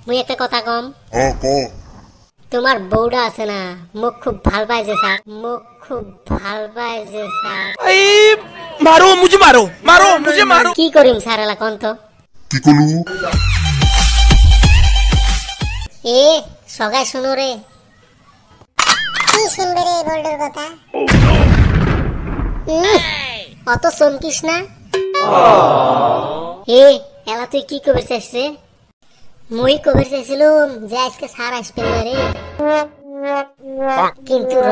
মুই একটা কথা কম। ক। তোমার বউটা আছে না, মুখ খুব ভাল পাইছে স্যার, মুখ খুব ভাল পাইছে স্যার। मारो मुझे, मारो मारो मुझे, मारो। কি করিম স্যার এলা কোন তো? কি কলু? এ সগাই শুনো রে। কি শুনবে রে বল্ডুর কথা? অত চমকিস না। এ এলা তুই কি কবে চাইছ রে? মুই কবে চাইছিলাম যে আজকে স্যার আসবেন না রে, কিন্তু র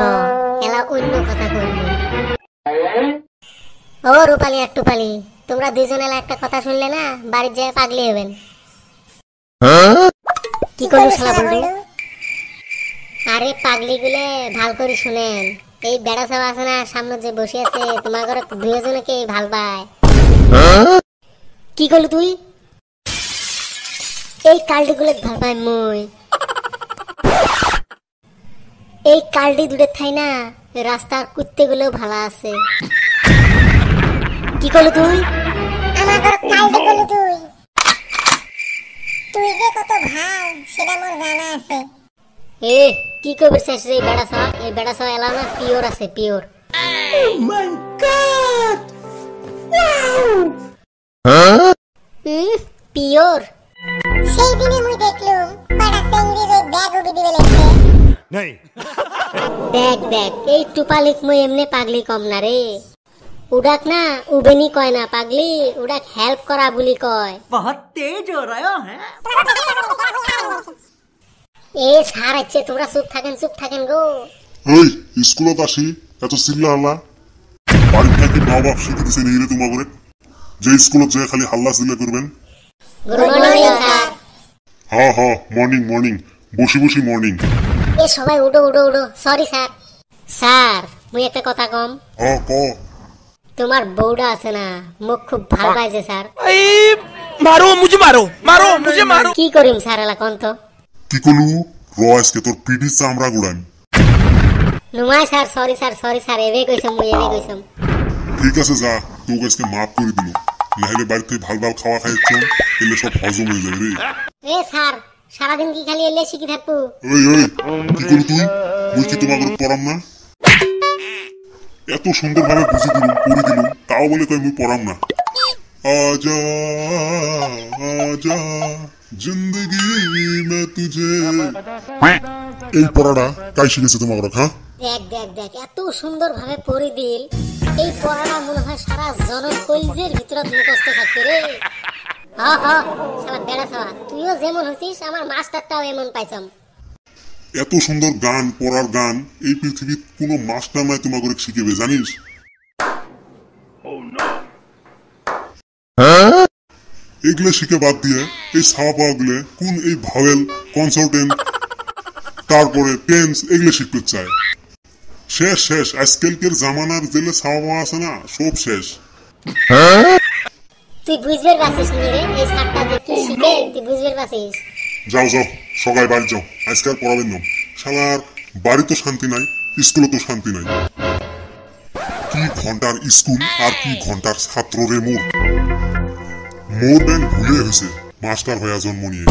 এলা অন্য কথা কইল। ও রূপালী আর টুপালি, তোমরা দুজন এলা একটা কথা শুনলে না বাড়ির যায় পাগলি হবেন। কি করলো শালা বল্ডু? আরে পাগলি গুলে ভাল করে শুনেন, এই বেড়া সব আছে না সামনে যে বসে আছে, তোমার ঘরে দুজনকে ভাল পায়। কি করলি তুই? এই কালটি গুলো ভাল পায় মুই। এই কালটি দূরে থাই না রাস্তার কুত্তে গুলো ভালো আছে। কি করলি তুই? আমার ঘর কালটি করলি তুই? তুই যে কত ভাল সেটা মোর জানা আছে। এ কি করবে শেষ রে বেড়া সব? এই বেড়া সব এলা না পিওর আছে, পিওর। পিওর। সেই দিনে মুই দেখলুম পাড়া চেঙ্গির ওই ব্যাগ উড়ি দিবে লেখছে। नहीं দেখ দেখ এই টুপালিক মুই এমনি পাগলি কম না রে। উডাক না উবেনি কয় না পাগলি, উডাক হেল্প করা বলি কয়। बहुत तेज हो रहा है। এ স্যার আছে, তোমরা চুপ থাকেন গো। ওই স্কুলত আসি এত চিল্লা হাল্লা, বাড়ির থেকে মা বাপ শিখে দিছে নিয়ে তোমার যে স্কুলত যে খালি হাল্লা চিল্লা করবেন। Good morning sir. হ্যাঁ মর্নিং মর্নিং, বসি মর্নিং। এ সবাই উডো। Sorry sir. স্যার মুই একটা কথা কম। ক। তোমার বউটা আছে না, মুখ খুব ভাল পাইছে স্যার। मारो मुझे, मारो मारो मुझे, मारो। কি করিম স্যার এলা কোন তো? কি কলু? আজকে তোর পিঠির চামড়া গুড়ান। নুমাই স্যার, সরি স্যার, এবে কইছম মুই, এবে কইছম। ঠিক আছে যা, তোকে আজকে মাফ করে দিল, নাহলে বাড়িতে ভাল খাওয়া খাইছ এলে সব হজম হয়ে যাবে রে। এ স্যার সারাদিন কি খালি এলে শিখি থাকবো? ওই কি করু তুই? মুই কি তোমার পড়াম না? এত সুন্দর ভাবে বুঝি দিলুম, পড়ি দিলুম, তাও বলে কই মুই পড়াম না। আজা জিন্দগি মে তুঝে, এই পড়াটা কাই শিখেছে তোমার? হ্যাঁ দেখ এত সুন্দর ভাবে পড়ি দিল, এই পড়াটা মনে হয় সারা জনম কইজের ভিতরত মুখস্থ থাকবে রে। শালা বেড়া ছাওয়া, তুইও যেমন হইছিস আমার মাস্টারটাও এমন পাইছম। এত সুন্দর গান, পড়ার গান এই পৃথিবীর কোনো মাস্টার নাই তোমার করে শিখেবে জানিস? এগুলো শিখে বাদ দিয়ে এই ছাওয়া পাওয়া গুলো কোন এই ভাওয়েল, কনসালটেন্ট, তারপরে টেন্স এগুলো শিখতে চায়। শেষ আজকালকের জামানার জেলে ছাওয়া পাওয়া আছে না, সব শেষ। তুই বুঝবে পারছিস নি রে, এই সাতটা যে কি শিখে তুই বুঝবে পারছিস? যাও সবাই বাড়ি যাও, আজকাল পড়াবেন না। শালার বাড়ি তো শান্তি নাই, স্কুলে তো শান্তি নাই। কি ঘন্টার স্কুল আর কি ঘন্টার ছাত্র রে মোর ব্যান ভুলে হয়েছে মাস্টার হইয়া জন্ম নিয়ে।